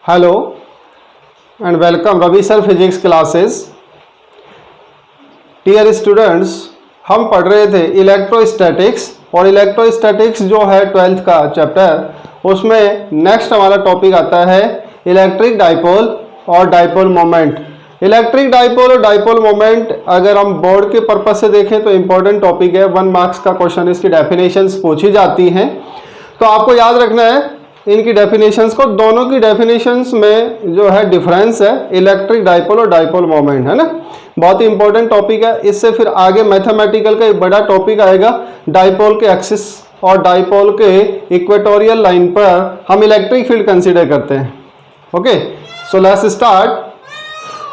Hello and welcome Ravi sir physics classes. Dear students, हम पढ़ रहे थे इलेक्ट्रोस्टैटिक्स और इलेक्ट्रोस्टैटिक्स जो है 12th का चैप्टर, उसमें नेक्स्ट हमारा टॉपिक आता है इलेक्ट्रिक डाइपोल और डाइपोल मोमेंट। इलेक्ट्रिक डाइपोल और डाइपोल मोमेंट अगर हम बोर्ड के पर्पज से देखें तो इम्पोर्टेंट टॉपिक है। 1 मार्क्स का क्वेश्चन, इसकी डेफिनेशंस पूछी जाती हैं, तो आपको याद रखना है इनकी डेफिनेशंस को। दोनों की डेफिनेशंस में जो है डिफरेंस है, इलेक्ट्रिक डाइपोल और डाइपोल मोमेंट, है ना। बहुत ही इंपॉर्टेंट टॉपिक है। इससे फिर आगे मैथमेटिकल का एक बड़ा टॉपिक आएगा, डाइपोल के एक्सिस और डाइपोल के इक्वेटोरियल लाइन पर हम इलेक्ट्रिक फील्ड कंसीडर करते हैं। Okay, so let's start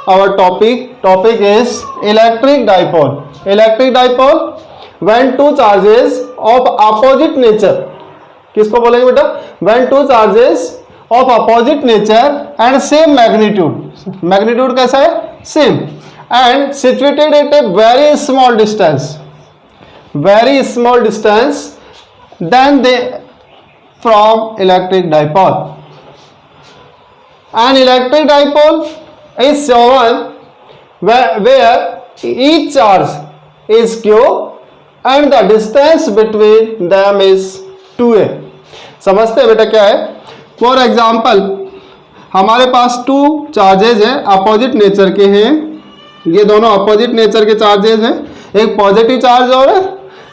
our topic is electric dipole. Electric dipole when two charges of opposite nature, किसको बोलेंगे बेटा? When two charges of opposite nature and same magnitude, magnitude कैसा है? Same, and situated at a very small distance then they from electric dipole. An electric dipole is shown where each charge is q and the distance between them is 2a। समझते हैं बेटा क्या है? For example हमारे पास 2 charges हैं, opposite nature के हैं। ये दोनों अपोजिट नेचर के चार्जेज हैं, एक पॉजिटिव चार्ज और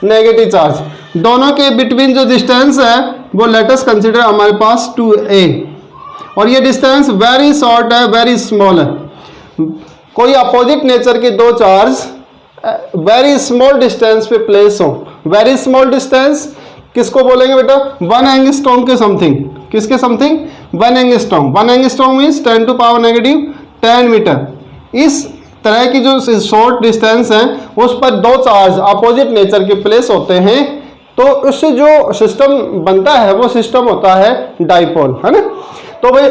नेगेटिव चार्ज। दोनों के बिटवीन जो डिस्टेंस है वो लेट अस कंसीडर हमारे पास 2a, और ये डिस्टेंस वेरी शॉर्ट है, वेरी स्मॉल है। कोई अपोजिट नेचर के 2 चार्ज वेरी स्मॉल डिस्टेंस पे प्लेस हो, वेरी स्मॉल डिस्टेंस किसको बोलेंगे बेटा? 1 एंगस्ट्रॉम के समथिंग। किसके something? 1 angstrom. 1 angstrom means 10 to power negative 10 metre. इस तरह की जो शॉर्ट डिस्टेंस है उस पर 2 चार्ज अपोजिट नेचर के प्लेस होते हैं, तो उससे जो सिस्टम बनता है वो सिस्टम होता है डाइपोल, है ना। तो भाई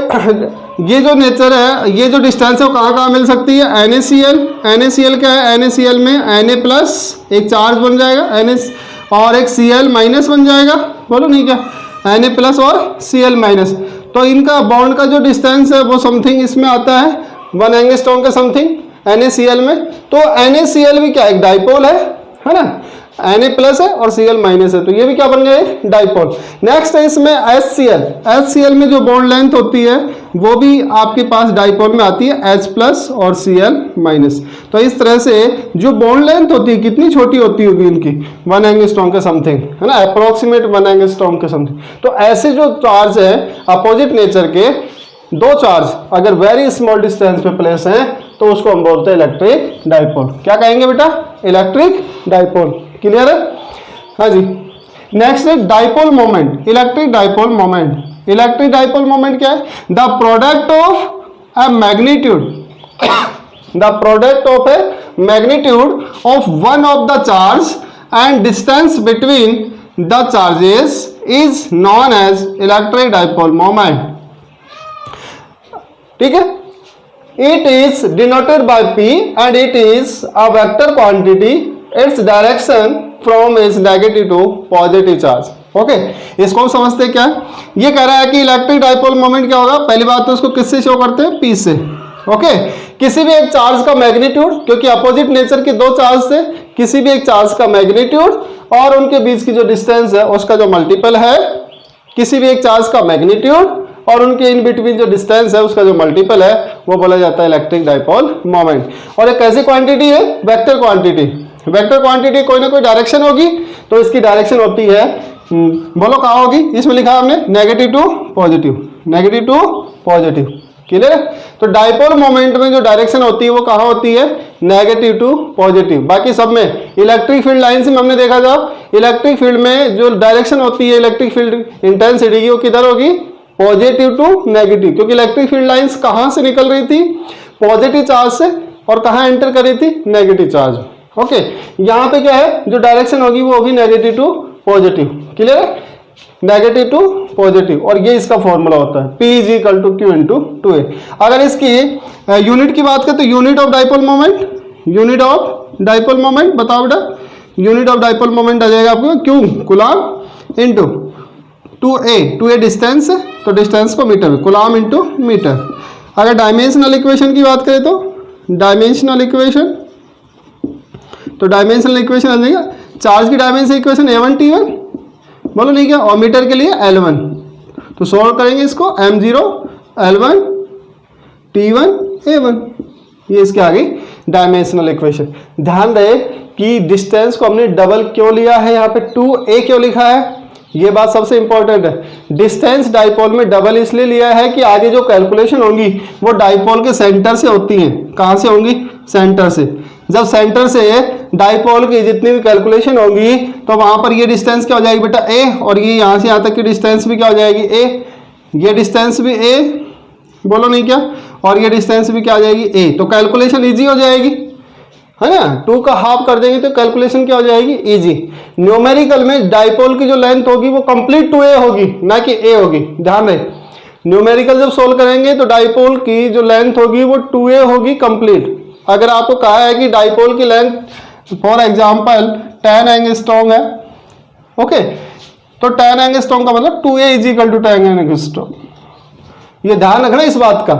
ये जो नेचर है, ये जो डिस्टेंस है वो कहाँ कहाँ मिल सकती है? NaCl। NaCl क्या है? NaCl में Na प्लस एक चार्ज बन जाएगा, NS और एक Cl माइनस बन जाएगा। बोलो नहीं क्या? Na प्लस और Cl माइनस, तो इनका बॉन्ड का जो डिस्टेंस है वो समथिंग इसमें आता है 1 एंगस्ट्रॉम का समथिंग NaCl में। तो NaCl भी क्या एक डाइपोल है ना। Na प्लस है और Cl माइनस है, तो ये भी क्या बन गए? डाइपोल। नेक्स्ट है इसमें HCl। HCl में जो बॉन्ड लेंथ होती है वो भी आपके पास डाइपोल में आती है, H प्लस और Cl माइनस। तो इस तरह से जो बॉन्ड लेंथ होती है कितनी छोटी होती होगी इनकी? 1 एंगस्ट्रॉम के समथिंग, है ना, अप्रोक्सीमेट 1 एंगस्ट्रॉम के समथिंग। तो ऐसे जो चार्ज है अपोजिट नेचर के 2 चार्ज अगर वेरी स्मॉल डिस्टेंस पे प्लेस हैं तो उसको हम बोलते हैं इलेक्ट्रिक डाइपोल। क्या कहेंगे बेटा? Electric dipole. क्लियर है? हाँ जी। नेक्स्ट है dipole moment. Electric dipole moment. Electric dipole moment क्या है? The product of a magnitude, the product of a magnitude of one of the charge and distance between the charges is known as electric dipole moment. ठीक है। It is denoted by P and it is a vector quantity. Its direction from is negative to positive charge. Okay, इसको हम समझते हैं क्या है? ये कह रहा है कि इलेक्ट्रिक डाइपोल मोमेंट क्या होगा? पहली बात तो उसको किससे शो करते हैं? P से। ओके, किसी भी एक चार्ज का मैग्नीट्यूड, क्योंकि अपोजिट नेचर के 2 चार्ज से किसी भी एक चार्ज का मैग्नीट्यूड और उनके बीच की जो डिस्टेंस है उसका जो मल्टीपल है, किसी भी एक चार्ज का मैग्नीट्यूड और उनके इन बिटवीन जो डिस्टेंस है उसका जो मल्टीपल है वो बोला जाता है इलेक्ट्रिक डाइपोल मोमेंट। और एक कैसी क्वांटिटी है? Vector quantity. वेक्टर क्वांटिटी कोई ना कोई डायरेक्शन होगी, तो इसकी डायरेक्शन होती है, बोलो कहाँ होगी? इसमें लिखा है हमने negative to positive, negative to positive. Clear है? तो डाइपोल मोमेंट में जो डायरेक्शन होती है वो कहाँ होती है? Negative to positive. बाकी सब में इलेक्ट्रिक फील्ड लाइंस में हमने देखा था, इलेक्ट्रिक फील्ड में जो डायरेक्शन होती है इलेक्ट्रिक फील्ड इंटेंसिटी की वो किधर होगी? पॉजिटिव टू नेगेटिव, क्योंकि इलेक्ट्रिक फील्ड लाइंस कहाँ से निकल रही थी? पॉजिटिव चार्ज से, और कहाँ एंटर कर रही थी? Negative charge. ओके, यहाँ पे क्या है? जो डायरेक्शन होगी वो होगी नेगेटिव टू पॉजिटिव। क्लियर है? नेगेटिव टू पॉजिटिव, और ये इसका फॉर्मूला होता है P is equal to Q into 2A। अगर इसकी यूनिट की बात करें तो unit of dipole moment, unit of dipole moment बताओ बेटा? यूनिट ऑफ डाइपोल मोमेंट आ जाएगा आपको Q coulomb into 2a distance, तो डिस्टेंस को मीटर में, कूलम इंटू मीटर। अगर डायमेंशनल इक्वेशन की बात करें तो डायमेंशनल इक्वेशन, तो डायमेंशनल इक्वेशन आ जाएगा चार्ज की डायमेंशनल इक्वेशन A1 T1, बोलो नहीं क्या, और मीटर के लिए L1। तो सॉल्व करेंगे इसको, M0 L1 T1 A1, ये इसके आगे डायमेंशनल इक्वेशन। ध्यान रहे कि डिस्टेंस को हमने डबल क्यों लिया है, यहाँ पे 2a क्यों लिखा है, ये बात सबसे इंपॉर्टेंट है। डिस्टेंस डाइपोल में डबल इसलिए लिया है कि आगे जो कैलकुलेशन होंगी वो डाइपोल के सेंटर से होती हैं। कहाँ से होंगी, सेंटर से। जब सेंटर से डाइपोल की जितनी भी कैलकुलेशन होंगी तो वहां पर ये डिस्टेंस क्या हो जाएगी बेटा a, और ये यहाँ से यहाँ तक की डिस्टेंस भी क्या हो जाएगी a, ये डिस्टेंस भी a, बोलो नहीं क्या, और ये डिस्टेंस भी क्या आ जाएगी a। तो कैलकुलेशन इजी हो जाएगी, है ना। 2 का हाफ कर देंगे तो कैलकुलेशन क्या हो जाएगी, इजी। न्यूमेरिकल में डाइपोल की जो लेंथ होगी वो कंप्लीट 2a होगी, ना कि a होगी। ध्यान रहे, न्यूमेरिकल जब सोल्व करेंगे तो डाइपोल की जो लेंथ होगी वो 2a होगी कंप्लीट। अगर आपको कहा है कि डाइपोल की लेंथ फॉर एग्जांपल 10 एंगस्ट्रॉम है, ओके, तो 10 एंगस्ट्रॉम का मतलब 2a is equal to 10 angstrom. ये ध्यान रखना इस बात का,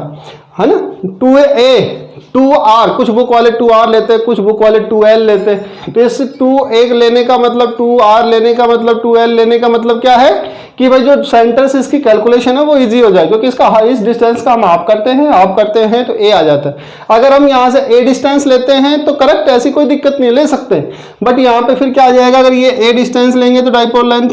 है ना। 2a 2r, कुछ बुक वाले 2r लेते हैं, कुछ बुक वाले 2l लेते हैं। तो इस 2a लेने का मतलब, 2r लेने का मतलब, 2l लेने का मतलब क्या है कि भाई जो सेंटर से इसकी कैलकुलेशन है वो इजी हो जाए, क्योंकि इसका इस डिस्टेंस का हम हाफ करते हैं तो a आ जाता है। अगर हम यहाँ से a डिस्टेंस लेते हैं तो करेक्ट, ऐसी कोई दिक्कत नहीं, ले सकते, बट यहाँ पे फिर क्या आ जाएगा, अगर ये a डिस्टेंस लेंगे तो डाइपोल लेंथ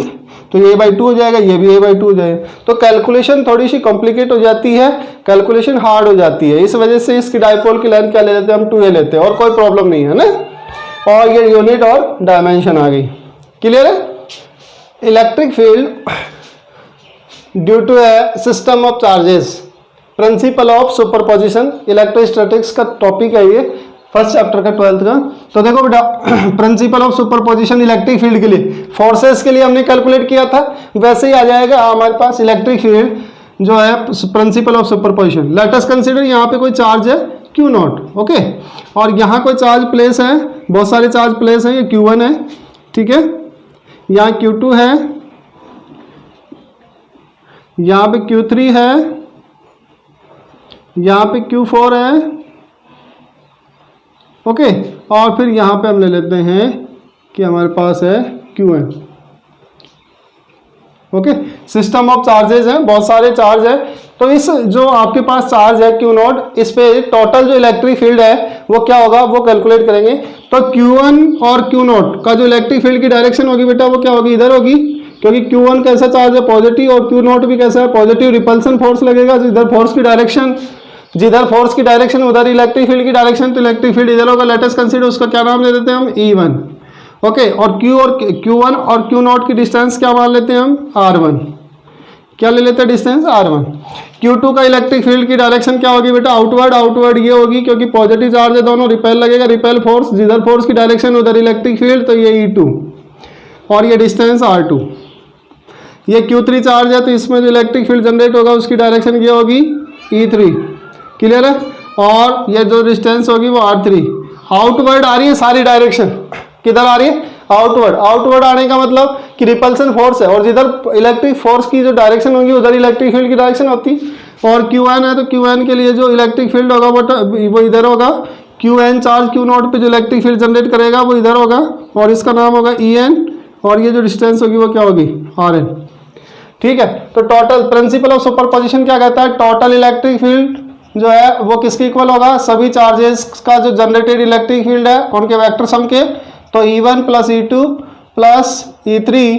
तो ये a/2 हो जाएगा, ये भी a/2 हो जाएगा। तो कैलकुलेशन थोड़ी सी कॉम्प्लिकेट हो जाती है, कैलकुलेशन हार्ड हो जाती है। इस वजह से इसकी डाइपोल की लेंथ क्या ले लेते हैं हम, 2a लेते हैं, और कोई प्रॉब्लम नहीं है ना। और ये यूनिट और डायमेंशन आ गई, क्लियर है। Electric field due to a system of charges, principle of superposition, electrostatics का टॉपिक है ये, फर्स्ट चैप्टर का 12th का। तो देखो बेटा, principal of superposition electric field के लिए, फोर्सेस के लिए हमने कैलकुलेट किया था, वैसे ही आ जाएगा हमारे पास इलेक्ट्रिक फील्ड जो है principal of superposition. Let us consider यहाँ पे कोई चार्ज है Q0, ओके, और यहाँ कोई चार्ज प्लेस है, बहुत सारे चार्ज प्लेस है, ये Q1 है, ठीक है, यहाँ Q2 है, यहाँ पे Q3 है, यहाँ पे Q4 है, ओके, और फिर यहाँ पे हम ले लेते हैं कि हमारे पास है Qn, okay. System of charges हैं, बहुत सारे चार्ज है। तो इस जो आपके पास चार्ज है Q0, इस पे टोटल जो इलेक्ट्रिक फील्ड है वो क्या होगा, वो कैलकुलेट करेंगे। तो Q1 और Q0 का जो इलेक्ट्रिक फील्ड की डायरेक्शन होगी बेटा वो क्या होगी, इधर होगी, क्योंकि Q1 कैसा चार्ज है, पॉजिटिव, और Q0 भी कैसा है, पॉजिटिव। रिपल्सन फोर्स लगेगा, जिधर फोर्स की डायरेक्शन, जिधर फोर्स की डायरेक्शन उधर इलेक्ट्रिक फील्ड की डायरेक्शन, तो इलेक्ट्रिक फील्ड इधर होगा। लेट अस कंसीडर, उसका क्या नाम ले देते हैं हम, E1, ओके। और Q1 और Q0 की डिस्टेंस क्या मान लेते हैं हम, R1, क्या ले लेते हैं डिस्टेंस, R1। Q2 का इलेक्ट्रिक फील्ड की डायरेक्शन क्या होगी बेटा, आउटवर्ड ये होगी, क्योंकि पॉजिटिव चार्ज है दोनों, रिपेल लगेगा, रिपेल फोर्स, जिधर फोर्स की डायरेक्शन उधर इलेक्ट्रिक फील्ड, तो ये E2, और ये डिस्टेंस R2। ये Q3 चार्ज है, तो इसमें जो इलेक्ट्रिक फील्ड जनरेट होगा उसकी डायरेक्शन ये होगी E3, क्लियर है। और ये जो डिस्टेंस होगी वो R3। आउटवर्ड आ रही है सारी डायरेक्शन, किधर आ रही है, आउटवर्ड। आउटवर्ड आने का मतलब कि रिपल्सन फोर्स है, और जिधर इलेक्ट्रिक फोर्स की जो डायरेक्शन होगी उधर इलेक्ट्रिक फील्ड की डायरेक्शन होती। और Qn है, तो Qn के लिए जो इलेक्ट्रिक फील्ड होगा वो इधर होगा। Qn चार्ज Q0 पे जो इलेक्ट्रिक फील्ड जनरेट करेगा वो इधर होगा, और इसका नाम होगा En, और ये जो डिस्टेंस होगी वो क्या होगी, Rn, ठीक है। तो टोटल प्रिंसिपल ऑफ सुपरपोजिशन क्या कहता है, टोटल इलेक्ट्रिक फील्ड जो है वो किसके इक्वल होगा, सभी चार्जेस का जो जनरेटेड इलेक्ट्रिक फील्ड है उनके वेक्टर सम के। तो E1 plus E2 plus E3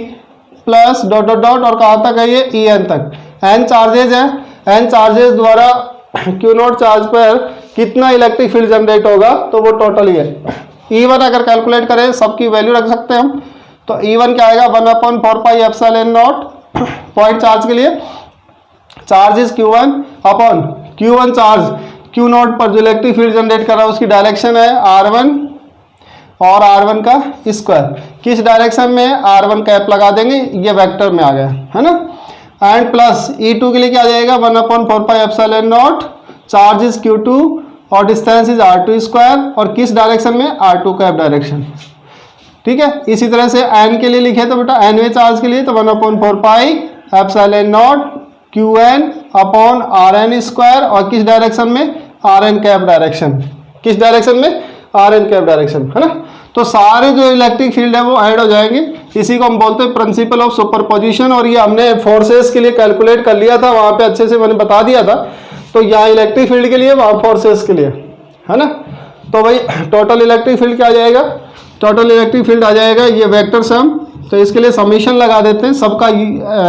plus dot dot dot, और कहाँ तक है ये, En तक। n चार्जेज हैं, n चार्जेस द्वारा Q0 चार्ज पर कितना इलेक्ट्रिक फील्ड जनरेट होगा, तो वो टोटल ही है। E1 अगर कैलकुलेट करें, सबकी वैल्यू रख सकते हैं हम, तो E1 क्या आएगा, 1/4πε0 पॉइंट चार्ज के लिए, charge is Q1 upon Q1 charge Q0 पर जो इलेक्ट्रिक फील्ड जनरेट कर रहा है उसकी डायरेक्शन है R1, और R1 का स्क्वायर, किस डायरेक्शन में, R1 कैप लगा देंगे, ये वेक्टर में आ गया, है ना। एंड प्लस E2 के लिए क्या आ जाएगा, 1/4πε0, चार्ज इज Q2 और डिस्टेंस इज R2 स्क्वायर, और किस डायरेक्शन में, R2 कैप डायरेक्शन, ठीक है। इसी तरह से n के लिए लिखे तो बेटा nवे चार्ज के लिए तो 1/4πε0 Q N upon R N square, और किस डायरेक्शन में, आर एन कैप डायरेक्शन, किस डायरेक्शन में, आर एन कैप डायरेक्शन, है ना। तो सारे जो इलेक्ट्रिक फील्ड है वो ऐड हो जाएंगे। इसी को हम बोलते हैं प्रिंसिपल ऑफ सुपरपोजिशन, और ये हमने फोर्सेस के लिए कैलकुलेट कर लिया था, वहाँ पे अच्छे से मैंने बता दिया था। तो यहाँ इलेक्ट्रिक फील्ड के लिए, वहाँ फोर्सेस के लिए, है ना। तो भाई टोटल इलेक्ट्रिक फील्ड क्या आ जाएगा, टोटल इलेक्ट्रिक फील्ड आ जाएगा ये वेक्टर सम। तो इसके लिए समीशन लगा देते हैं, सबका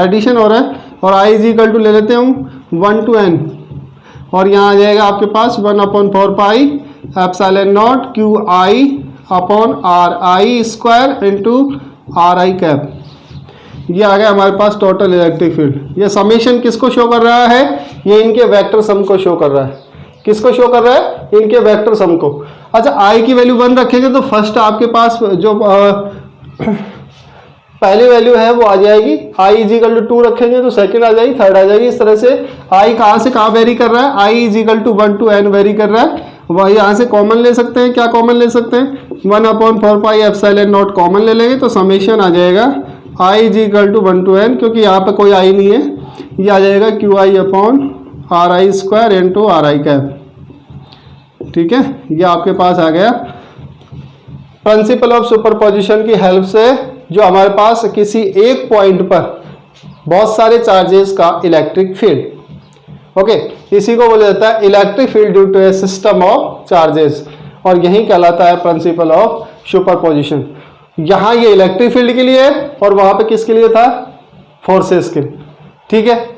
एडिशन हो रहा है, और आई इज इक्वल टू ले लेते हैं हम 1 to n, और यहाँ आ जाएगा आपके पास 1/4 pi epsilon not Q I upon are I square into are I cap. ये आ गया हमारे पास टोटल इलेक्ट्रिक फील्ड। ये समीशन किसको शो कर रहा है, ये इनके वेक्टर सम को शो कर रहा है। किसको शो कर रहा है, इनके वेक्टर सम को। अच्छा आई की वैल्यू 1 रखेंगे तो फर्स्ट आपके पास जो पहली वैल्यू है वो आ जाएगी, आई इज इक्वल टू 2 रखेंगे तो सेकंड आ जाएगी, थर्ड आ जाएगी। इस तरह से आई कहाँ से कहाँ वेरी कर रहा है, I is equal to 1 to n vary कर रहा है। वही यहाँ से कॉमन ले सकते हैं, क्या कॉमन ले सकते हैं, 1/4 पाई एप्सिलॉन नॉट कॉमन ले लेंगे तो समेशन आ जाएगा I is equal to 1 to n, क्योंकि यहाँ पे कोई आई नहीं है, ये आ जाएगा Q I upon are I square into are I cap. ठीक है, ये आपके पास आ गया प्रिंसिपल ऑफ सुपरपोजिशन की हेल्प से, जो हमारे पास किसी एक पॉइंट पर बहुत सारे चार्जेस का इलेक्ट्रिक फील्ड। ओके, इसी को बोला जाता है electric field due to a system of charges, और यही कहलाता है प्रिंसिपल ऑफ सुपरपोजिशन। यहाँ ये इलेक्ट्रिक फील्ड के लिए है और वहां पे किसके लिए था, फोर्सेस के लिए। ठीक है।